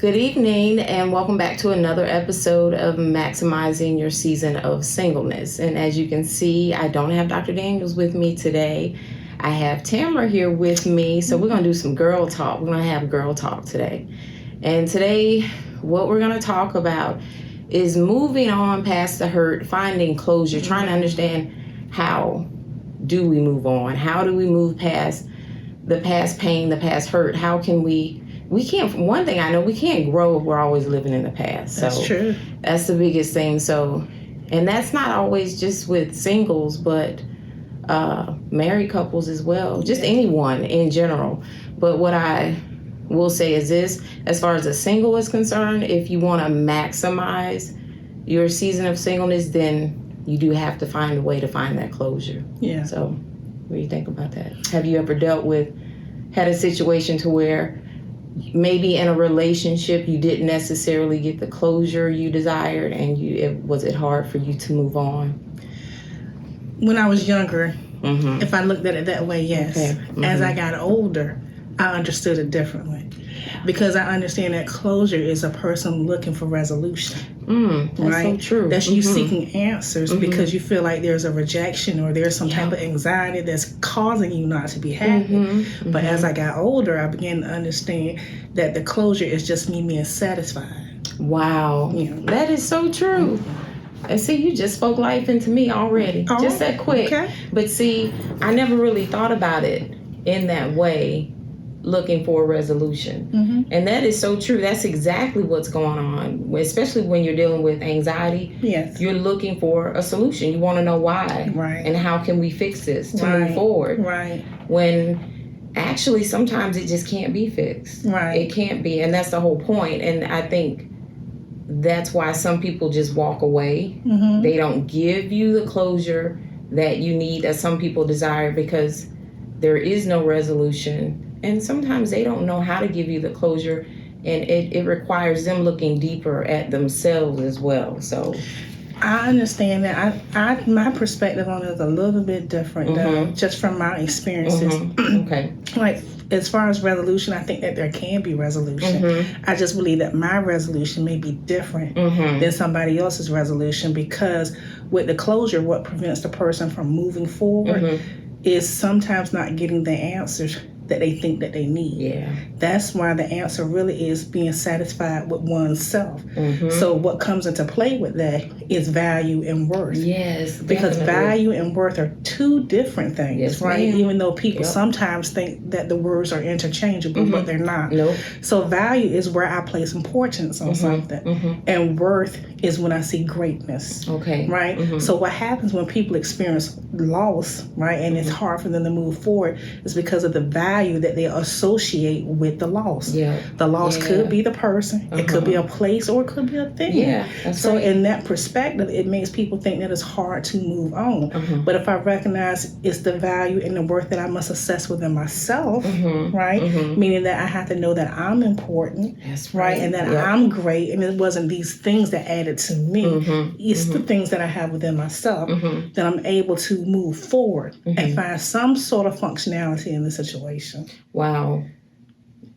Good evening, and welcome back to another episode of Maximizing Your Season of Singleness. And as you can see, I don't have Dr. Daniels with me today. I have Tamara here with me, so we're going to do some girl talk. We're going to have girl talk today. And today, what we're going to talk about is moving on past the hurt, finding closure, trying to understand how do we move on? How do we move past the past pain, the past hurt? How can we can't, one thing I know, we can't grow if we're always living in the past. So that's true. That's the biggest thing. So, and that's not always just with singles, but married couples as well, just anyone in general. But what I will say is this, as far as a single is concerned, if you want to maximize your season of singleness, then you do have to find a way to find that closure. Yeah. So what do you think about that? Have you ever had a situation to where maybe in a relationship you didn't necessarily get the closure you desired, and was it hard for you to move on? When I was younger, if I looked at it that way, yes. Okay. As I got older, I understood it differently. Because I understand that closure is a person looking for resolution. That's right? So true. That's you seeking answers because you feel like there's a rejection or there's some type of anxiety that's causing you not to be happy. But as I got older, I began to understand that the closure is just me being satisfied. Wow. That is so true. And see, you just spoke life into me already. Just that quick. Okay. But see, I never really thought about it in that way, looking for a resolution. And that is so true. That's exactly what's going on, especially when you're dealing with anxiety. Yes. You're looking for a solution. You want to know why. Right. And how can we fix this to move forward. Right. When actually sometimes it just can't be fixed. Right. It can't be. And that's the whole point. And I think that's why some people just walk away. They don't give you the closure that you need, that some people desire, because there is no resolution. And sometimes they don't know how to give you the closure, and it requires them looking deeper at themselves as well. So I understand that. My perspective on it is a little bit different, just from my experiences. Okay. Like, as far as resolution, I think that there can be resolution. I just believe that my resolution may be different than somebody else's resolution, because with the closure, what prevents the person from moving forward is sometimes not getting the answers that they think that they need. Yeah. That's why the answer really is being satisfied with oneself. So what comes into play with that is value and worth. Yes, because value and worth are two different things, right? Ma'am. Even though people sometimes think that the words are interchangeable, but they're not. Nope. So value is where I place importance on something. And worth is when I see greatness. Okay. Right? So what happens when people experience loss, right, and it's hard for them to move forward, is because of the value that they associate with the loss. Yeah. The loss could be the person, it could be a place, or it could be a thing. Yeah, that's so right. In that perspective, it makes people think that it's hard to move on. But if I recognize it's the value and the worth that I must assess within myself, right? Meaning that I have to know that I'm important, that's right? And that I'm great, and it wasn't these things that added to me. It's the things that I have within myself that I'm able to move forward and find some sort of functionality in the situation. Wow.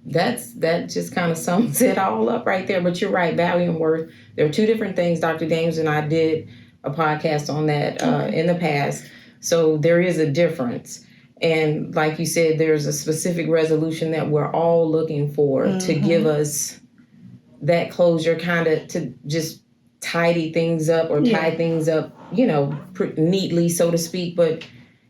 That just kind of sums it all up right there. But you're right, value and worth. There are two different things. Dr. Dames and I did a podcast on that in the past. So there is a difference. And like you said, there's a specific resolution that we're all looking for to give us that closure, kind of to just tidy things up or tie things up, neatly, so to speak. But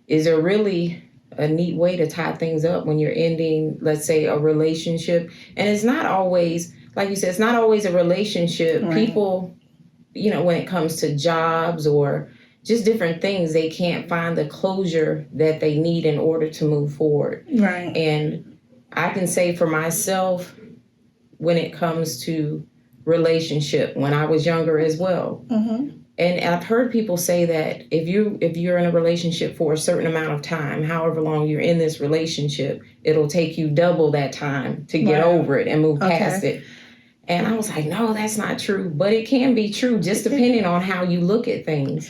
is there really a neat way to tie things up when you're ending, let's say, a relationship? And it's not always, like you said, it's not always a relationship. Right. People, when it comes to jobs or just different things, they can't find the closure that they need in order to move forward. Right. And I can say for myself, when it comes to relationship, when I was younger as well, and I've heard people say that if you're in a relationship for a certain amount of time, however long you're in this relationship, it'll take you double that time to get over it and move past it. And I was like, no, that's not true. But it can be true, just depending on how you look at things.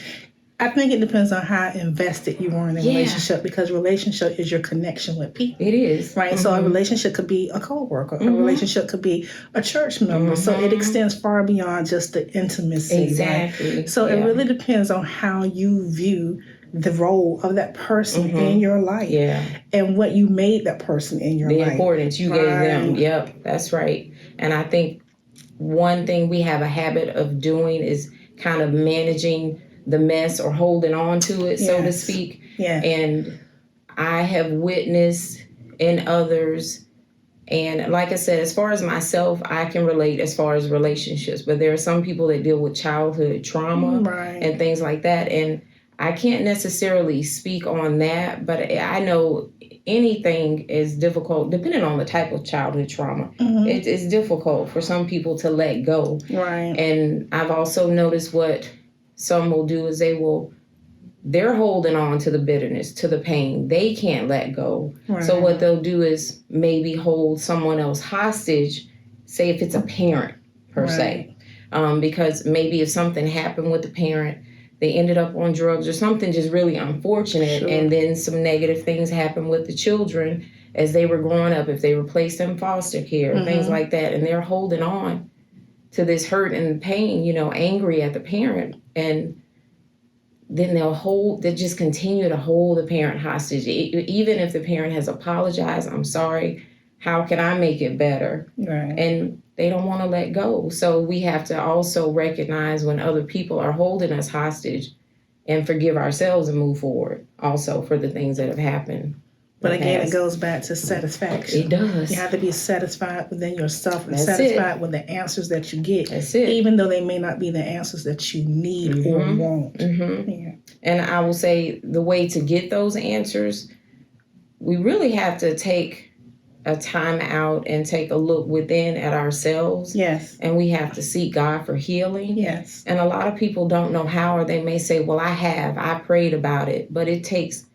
I think it depends on how invested you are in the Yeah. relationship, because relationship is your connection with people. It is. Right? So a relationship could be a coworker. A relationship could be a church member. So it extends far beyond just the intimacy. Exactly. Right? So it really depends on how you view the role of that person in your life. Yeah. And what you made that person in your life. The importance you gave them. Yep, that's right. And I think one thing we have a habit of doing is kind of managing the mess or holding on to it, so to speak. Yeah. And I have witnessed in others, and like I said, as far as myself, I can relate as far as relationships, but there are some people that deal with childhood trauma and things like that. And I can't necessarily speak on that, but I know anything is difficult, depending on the type of childhood trauma. It's difficult for some people to let go. Right. And I've also noticed what some will do is they're holding on to the bitterness, to the pain. They can't let go. Right. So what they'll do is maybe hold someone else hostage, say if it's a parent per se. Because maybe if something happened with the parent, they ended up on drugs or something just really unfortunate, and then some negative things happened with the children as they were growing up, if they were placed in foster care, things like that, and they're holding on to this hurt and pain, angry at the parent, and then they'll just continue to hold the parent hostage. Even if the parent has apologized, I'm sorry, how can I make it better? Right. And they don't want to let go. So we have to also recognize when other people are holding us hostage and forgive ourselves and move forward also for the things that have happened. But again, it goes back to satisfaction. It does. You have to be satisfied within yourself and satisfied with the answers that you get. That's it. Even though they may not be the answers that you need or want. Yeah. And I will say the way to get those answers, we really have to take a time out and take a look within at ourselves. Yes. And we have to seek God for healing. Yes. And a lot of people don't know how, or they may say, well, I prayed about it. But it takes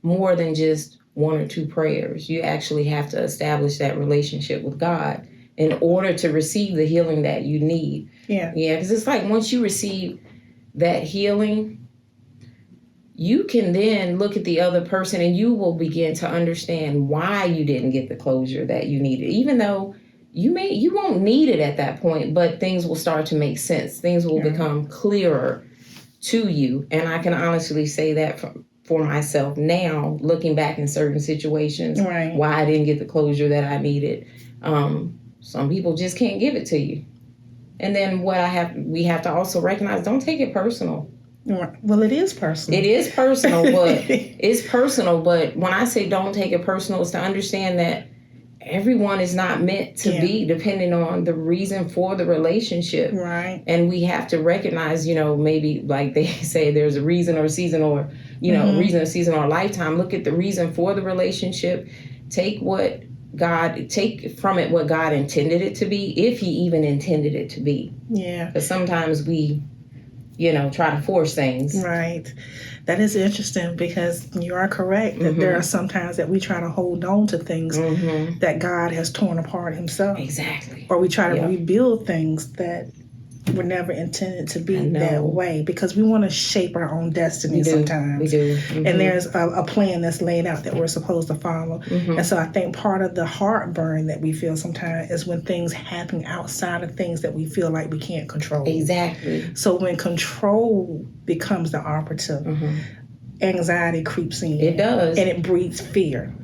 more than just one or two prayers. You actually have to establish that relationship with God in order to receive the healing that you need. Yeah. Yeah, because it's like once you receive that healing, you can then look at the other person and you will begin to understand why you didn't get the closure that you needed. Even though you won't need it at that point, but things will start to make sense. Things will become clearer to you. And I can honestly say that for myself now, looking back in certain situations, why I didn't get the closure that I needed. Some people just can't give it to you. And then we have to also recognize, don't take it personal. Well, it is personal. It is personal, but it's personal. But when I say don't take it personal, it's to understand that everyone is not meant to be, depending on the reason for the relationship. Right. And we have to recognize, maybe like they say there's a reason or a season or, reason or season or a lifetime. Look at the reason for the relationship. Take from it what God intended it to be, if he even intended it to be. Yeah. Because sometimes we try to force things. Right. That is interesting, because you are correct that there are some times that we try to hold on to things that God has torn apart himself. Exactly. Or we try to rebuild things that were never intended to be that way, because we want to shape our own destiny sometimes. We do. And there's a plan that's laid out that we're supposed to follow. And so I think part of the heartburn that we feel sometimes is when things happen outside of things that we feel like we can't control. Exactly. So when control becomes the operative, anxiety creeps in. It does. And it breeds fear.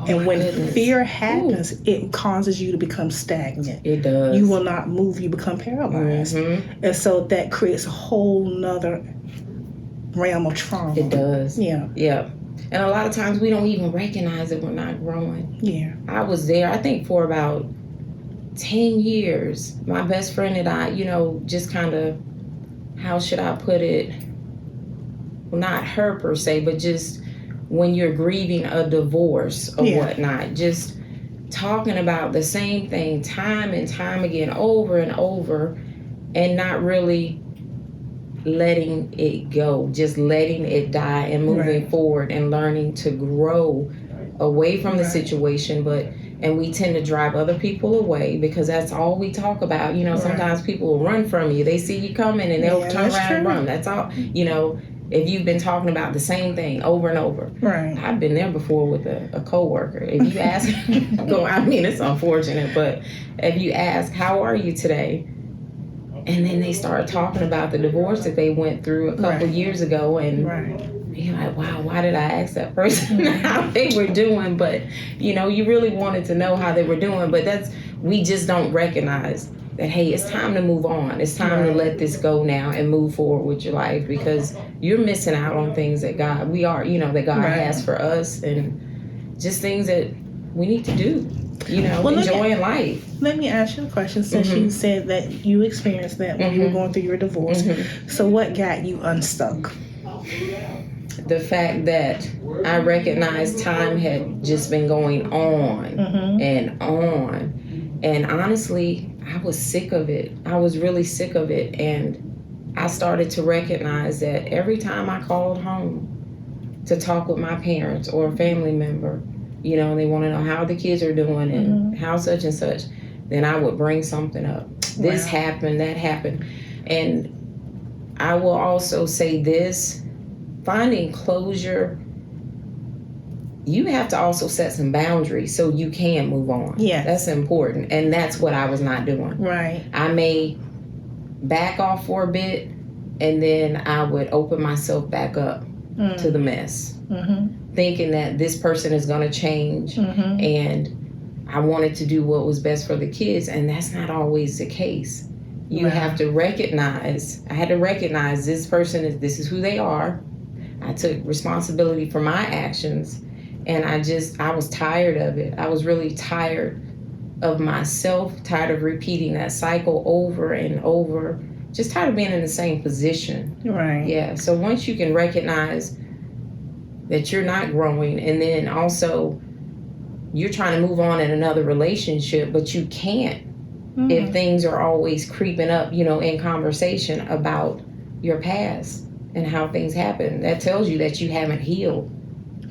And when fear happens, it causes you to become stagnant. It does. You will not move. You become paralyzed. And so that creates a whole nother realm of trauma. It does. Yeah. Yeah. And a lot of times we don't even recognize that we're not growing. Yeah. I was there, I think, for about 10 years. My best friend and I, just kind of, how should I put it? Well, not her per se, but just when you're grieving a divorce or whatnot, just talking about the same thing time and time again, over and over, and not really letting it go, just letting it die and moving forward and learning to grow away from the situation. And we tend to drive other people away because that's all we talk about. Sometimes people will run from you. They see you coming and they'll turn around and run. That's all, if you've been talking about the same thing over and over. Right. I've been there before with a coworker. If you ask, I mean, it's unfortunate, but if you ask, how are you today? And then they start talking about the divorce that they went through a couple years ago, and you're like, wow, why did I ask that person how they were doing? But, you know, you really wanted to know how they were doing, but we just don't recognize that, hey, it's time to move on. It's time to let this go now and move forward with your life, because you're missing out on things that God has for us, and just things that we need to do, you know, enjoying life. Let me ask you a question, since you said that you experienced that when you were going through your divorce. So what got you unstuck? The fact that I recognized time had just been going on and on. And honestly, I was sick of it. I was really sick of it. And I started to recognize that every time I called home to talk with my parents or a family member, you know, and they want to know how the kids are doing and how such and such, then I would bring something up. This happened, that happened. And I will also say this, finding closure, you have to also set some boundaries so you can move on. Yes. That's important. And that's what I was not doing. Right. I may back off for a bit, and then I would open myself back up to the mess, thinking that this person is going to change, and I wanted to do what was best for the kids, and that's not always the case. You have to recognize, I had to recognize this person this is who they are. I took responsibility for my actions, and I was tired of it. I was really tired of myself, tired of repeating that cycle over and over, just tired of being in the same position. Right. Yeah, so once you can recognize that you're not growing, and then also you're trying to move on in another relationship, but you can't if things are always creeping up, you know, in conversation about your past and how things happen. That tells you that you haven't healed.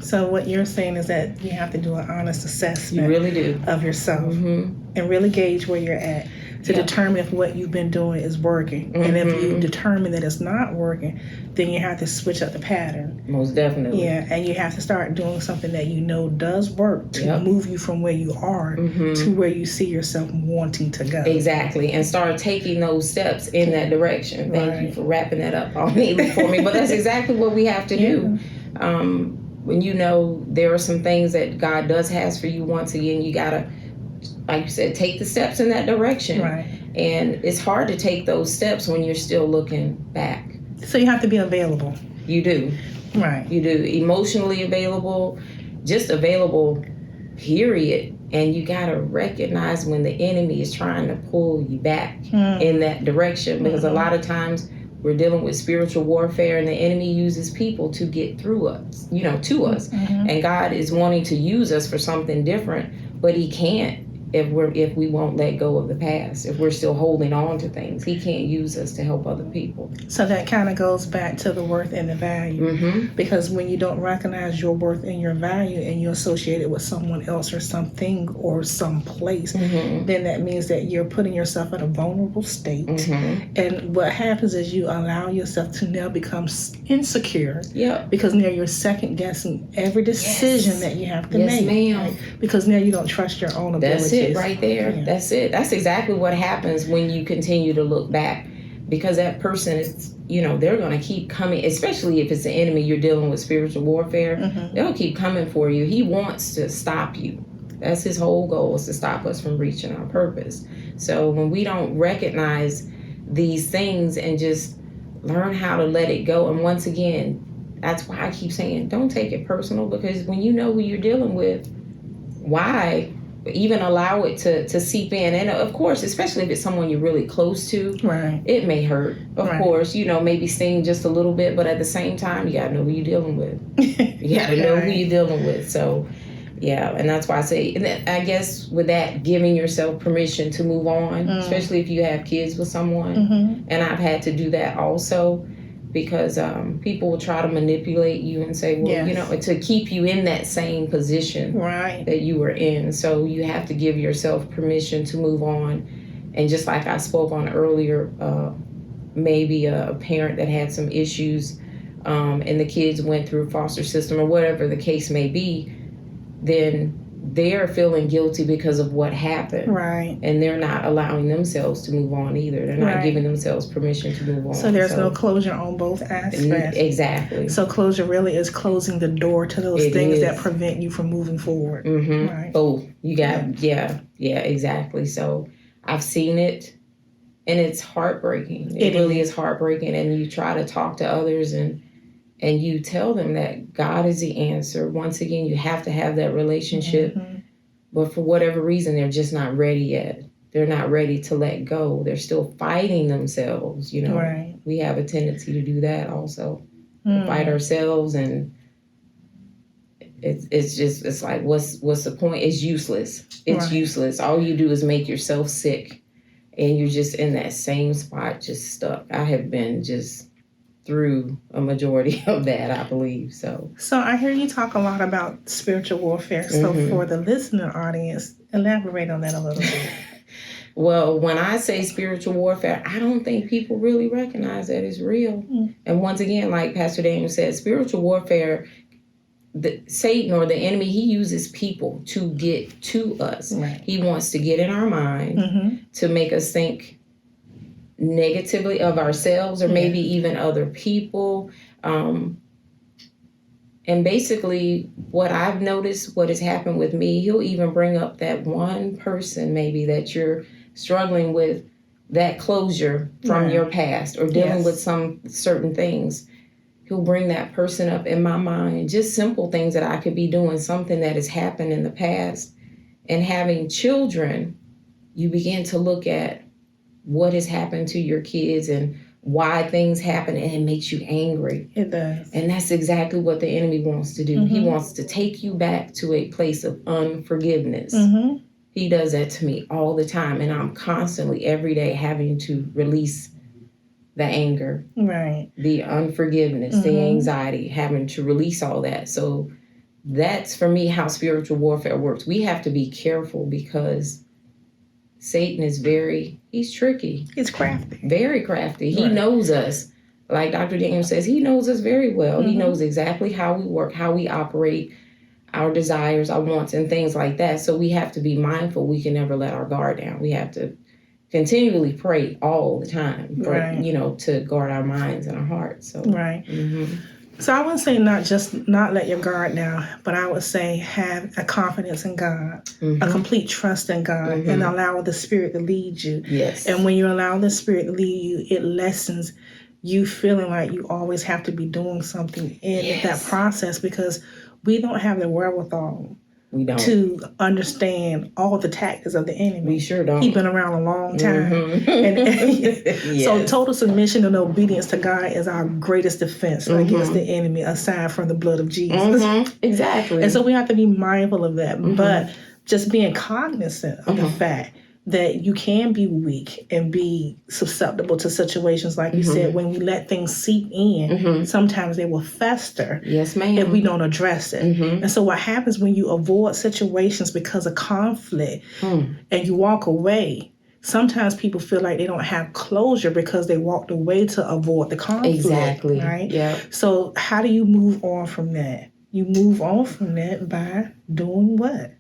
So what you're saying is that you have to do an honest assessment. You really do. Of yourself, and really gauge where you're at to determine if what you've been doing is working. And if you determine that it's not working, then you have to switch up the pattern. Most definitely. Yeah, and you have to start doing something that you know does work to move you from where you are to where you see yourself wanting to go. Exactly, and start taking those steps in that direction. Thank you for wrapping that up all neatly for me. But that's exactly what we have to do. When you know there are some things that God has for you, once again, you gotta, like you said, take the steps in that direction. Right. And it's hard to take those steps when you're still looking back. So you have to be available. You do. Right. You do. Emotionally available, just available, period. And you gotta recognize when the enemy is trying to pull you back in that direction, because a lot of times we're dealing with spiritual warfare, and the enemy uses people to get through us, you know, to us. And God is wanting to use us for something different, but he can't if we won't let go of the past, if we're still holding on to things. He can't use us to help other people. So that kind of goes back to the worth and the value. Because when you don't recognize your worth and your value, and you associate it with someone else or something or some place, then that means that you're putting yourself in a vulnerable state. And what happens is you allow yourself to now become insecure. Because now you're second guessing every decision that you have to make. Ma'am. Because now you don't trust your own abilities. That's it right there. That's it. That's exactly what happens when you continue to look back, because that person is, you know, they're going to keep coming, especially if it's the enemy, you're dealing with spiritual warfare. They'll keep coming for you. He wants to stop you. That's his whole goal, is to stop us from reaching our purpose. So when we don't recognize these things and just learn how to let it go, and once again, that's why I keep saying, don't take it personal, because when you know who you're dealing with, why even allow it to seep in? And of course, especially if it's someone you're really close to, it may hurt, of course, you know, maybe sting just a little bit, but at the same time, you gotta know who you're dealing with. You gotta know who you're dealing with. So yeah, and that's why I say, I guess with that, giving yourself permission to move on, especially if you have kids with someone. And I've had to do that also, because people will try to manipulate you and say, well, you know, to keep you in that same position that you were in. So you have to give yourself permission to move on. And just like I spoke on earlier, maybe a parent that had some issues and the kids went through foster system or whatever the case may be, then they're feeling guilty because of what happened. Right. And they're not allowing themselves to move on either. They're not giving themselves permission to move on. So there's no closure on both aspects. Exactly. So closure really is closing the door to those things that prevent you from moving forward. Mm-hmm. Right. Both. You got, yeah, exactly. So I've seen it, and it's heartbreaking. It really is heartbreaking. And you try to talk to others and you tell them that God is the answer. Once again, you have to have that relationship. Mm-hmm. But for whatever reason, they're just not ready yet. They're not ready to let go. They're still fighting themselves, you know. Right. We have a tendency to do that also. To fight ourselves, and it's like, what's the point? It's useless. It's useless. All you do is make yourself sick, and you're just in that same spot, just stuck. I have been just through a majority of that, I believe. So I hear you talk a lot about spiritual warfare. So for the listener audience, elaborate on that a little bit. Well, when I say spiritual warfare, I don't think people really recognize that it's real. And once again, like Pastor Daniel said, spiritual warfare, Satan or the enemy, he uses people to get to us. Right. He wants to get in our mind to make us think negatively of ourselves or maybe even other people. And basically what I've noticed, what has happened with me, he'll even bring up that one person maybe that you're struggling with, that closure from your past or dealing with some certain things. He'll bring that person up in my mind, just simple things that I could be doing, something that has happened in the past. And having children, you begin to look at what has happened to your kids and why things happen, and it makes you angry. It does. And that's exactly what the enemy wants to do. He wants to take you back to a place of unforgiveness. He does that to me all the time, and I'm constantly, every day, having to release the anger, the unforgiveness, the anxiety, having to release all that. So that's, for me, how spiritual warfare works. We have to be careful because Satan is he's tricky. He's crafty. Very crafty. He knows us. Like Dr. Daniel says, he knows us very well. He knows exactly how we work, how we operate, our desires, our wants, and things like that. So we have to be mindful. We can never let our guard down. We have to continually pray all the time for, to guard our minds and our hearts. So, So I would say not let your guard down, but I would say have a confidence in God, a complete trust in God, and allow the Spirit to lead you. Yes. And when you allow the Spirit to lead you, it lessens you feeling like you always have to be doing something in that process, because we don't have the wherewithal to understand all the tactics of the enemy. We sure don't. He's been around a long time. So total submission and obedience to God is our greatest defense against the enemy, aside from the blood of Jesus. Exactly. And so we have to be mindful of that. But just being cognizant of the fact that you can be weak and be susceptible to situations, like you said, when we let things seep in, sometimes they will fester. Yes, ma'am. If we don't address it. And so what happens when you avoid situations because of conflict and you walk away, sometimes people feel like they don't have closure because they walked away to avoid the conflict. Exactly. Right? Yeah. So how do you move on from that? You move on from that by doing what?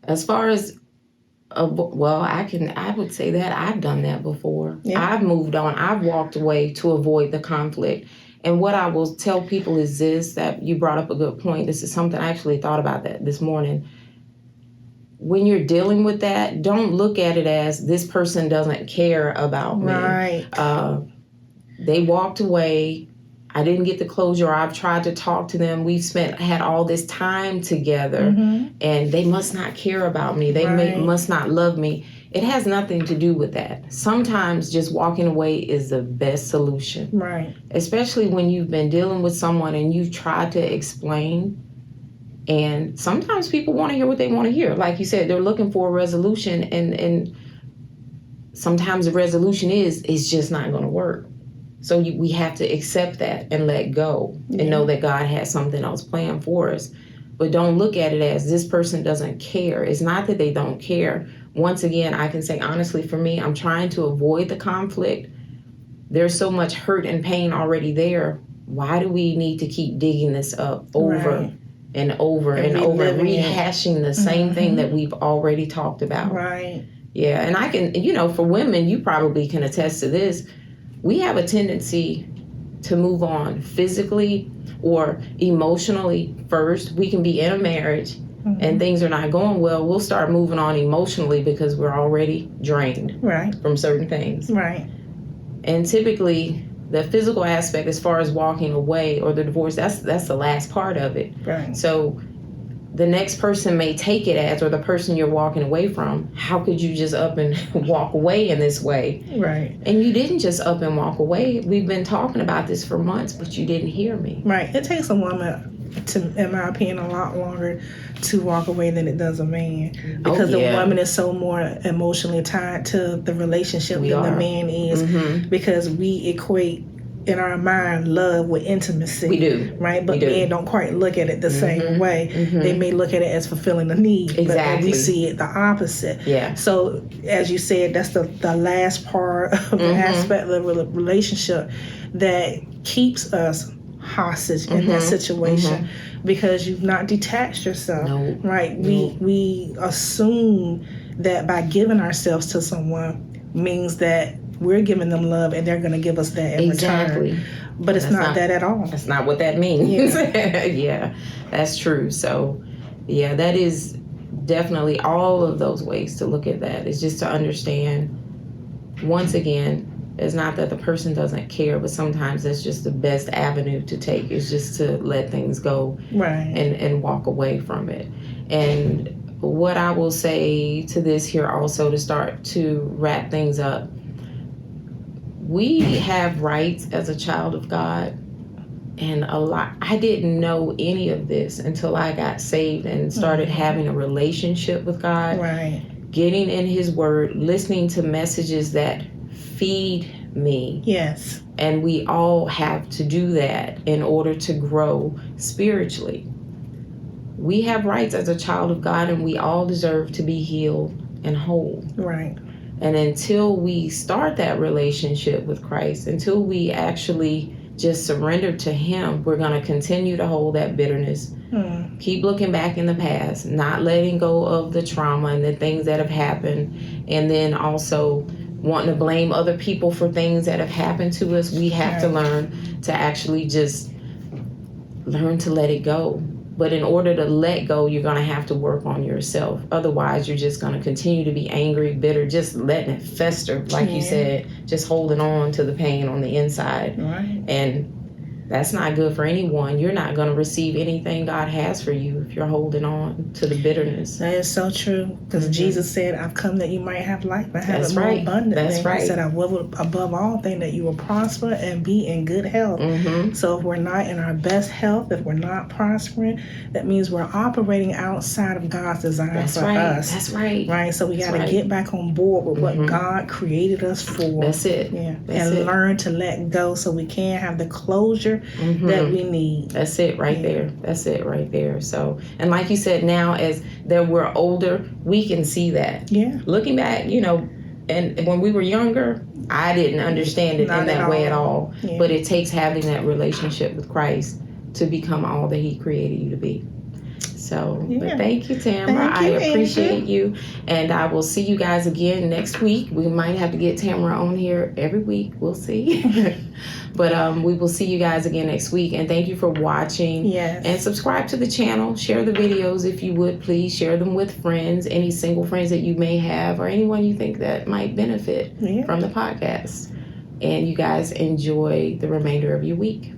As far as I would say that I've done that before. Yeah. I've moved on. I've walked away to avoid the conflict. And what I will tell people is this, that you brought up a good point. This is something I actually thought about that this morning. When you're dealing with that, don't look at it as this person doesn't care about me. Right. They walked away. I didn't get the closure. I've tried to talk to them. We've had all this time together, and they must not care about me. They must not love me. It has nothing to do with that. Sometimes just walking away is the best solution. Right. Especially when you've been dealing with someone and you've tried to explain. And sometimes people want to hear what they want to hear. Like you said, they're looking for a resolution, and sometimes the resolution is just not going to work. So we have to accept that and let go and know that God has something else planned for us. But don't look at it as this person doesn't care. It's not that they don't care. Once again, I can say honestly, for me, I'm trying to avoid the conflict. There's so much hurt and pain already there. why do we need to keep digging this up over Right. and over and over, reliving it. rehashing the same thing that we've already talked about? Right. Yeah, and I can, for women, you probably can attest to this. We have a tendency to move on physically or emotionally first. We can be in a marriage and things are not going well. We'll start moving on emotionally because we're already drained Right. from certain things. Right. And typically, the physical aspect, as far as walking away or the divorce, that's the last part of it. Right. So the next person may take it as, or the person you're walking away from, how could you just up and walk away in this way? Right. And you didn't just up and walk away. We've been talking about this for months, but you didn't hear me. Right. It takes a woman, in my opinion, a lot longer to walk away than it does a man, because the woman is so more emotionally tied to the relationship than the man is, because we equate in our mind love with intimacy. We do. Right? But men don't quite look at it the same way. They may look at it as fulfilling a need, but we see it the opposite. Yeah. So as you said, that's the last part of the aspect of the relationship that keeps us hostage in that situation, because you've not detached yourself. No. Right? We assume that by giving ourselves to someone means that we're giving them love and they're going to give us that in return. But it's not that at all. That's not what that means. Yeah, that's true. So, yeah, that is definitely all of those ways to look at that. Is just to understand, once again, it's not that the person doesn't care, but sometimes that's just the best avenue to take, is just to let things go and walk away from it. And what I will say to this here also, to start to wrap things up, we have rights as a child of God. And I didn't know any of this until I got saved and started having a relationship with God. Right. Getting in His Word, listening to messages that feed me. Yes. And we all have to do that in order to grow spiritually. We have rights as a child of God, and we all deserve to be healed and whole. Right. And until we start that relationship with Christ, until we actually just surrender to Him, we're going to continue to hold that bitterness. Keep looking back in the past, not letting go of the trauma and the things that have happened, and then also wanting to blame other people for things that have happened to us. We have to learn to actually just learn to let it go. But in order to let go, you're going to have to work on yourself. Otherwise, you're just going to continue to be angry, bitter, just letting it fester, like you said, just holding on to the pain on the inside. Right. And that's not good for anyone. You're not going to receive anything God has for you if you're holding on to the bitterness. That is so true. Because Jesus said, I've come that you might have life and have it more abundantly. That's right. He said, I will, above all things, that you will prosper and be in good health. So if we're not in our best health, if we're not prospering, that means we're operating outside of God's design for us. That's right. Right? So we got to get back on board with what God created us for. That's it. Yeah. And learn to let go so we can have the closure that we need. That's it right there. That's it right there. So, and like you said, now as that we're older, we can see that. Yeah. Looking back, and when we were younger, I didn't understand it in that way at all. Yeah. But it takes having that relationship with Christ to become all that He created you to be. So, but thank you, Tamara. I appreciate you. And I will see you guys again next week. We might have to get Tamara on here every week. We'll see. But we will see you guys again next week. And thank you for watching. Yes. And subscribe to the channel. Share the videos if you would, please. Share them with friends, any single friends that you may have, or anyone you think that might benefit from the podcast. And you guys enjoy the remainder of your week.